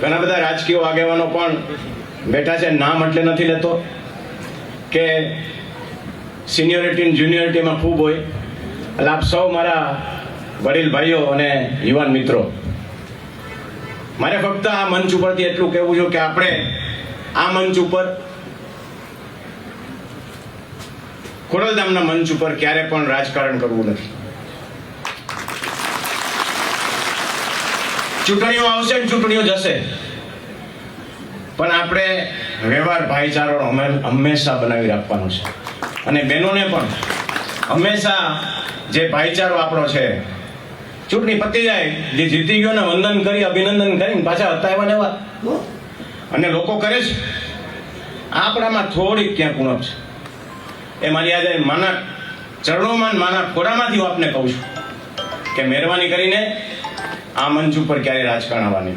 ઘણા બધા રાજકીય આગેવાનો પણ બેઠા છે, નામ એટલે નથી લેતો કે સિનિયોરિટી જુનિયોરિટીમાં ખૂબ હોય. એટલે આપ સૌ મારા વડીલ ભાઈઓ અને યુવાન મિત્રો, મારે ફક્ત આ મંચ ઉપરથી એટલું કહેવું છે કે આપણે આ મંચ ઉપર, ખોડલધામના મંચ ઉપર ક્યારે પણ રાજકારણ કરવું નથી. ચૂંટણીઓ આવશે ને ચૂંટણીઓ જશે, પણ આપણે વ્યવહાર ભાઈચારો હંમેશા બનાવી રાખવાનો છે. અને બહેનોને પણ હંમેશા જે ભાઈચારો આપણો છે, ચૂંટણી પતી જાય, જે જીતી ગયો ને વંદન કરી અભિનંદન કરીને પાછા હતા એવા ને એવા, અને લોકો કરે છે. આપણામાં થોડીક ક્યાંક ઉણપ છે. એ મારી આજે માના ચરણોમાં, માના ખોરામાંથી હું આપને કહું છું કે મહેરબાની કરીને આ મંચ ઉપર ક્યારે રાજકારણ આવવાની.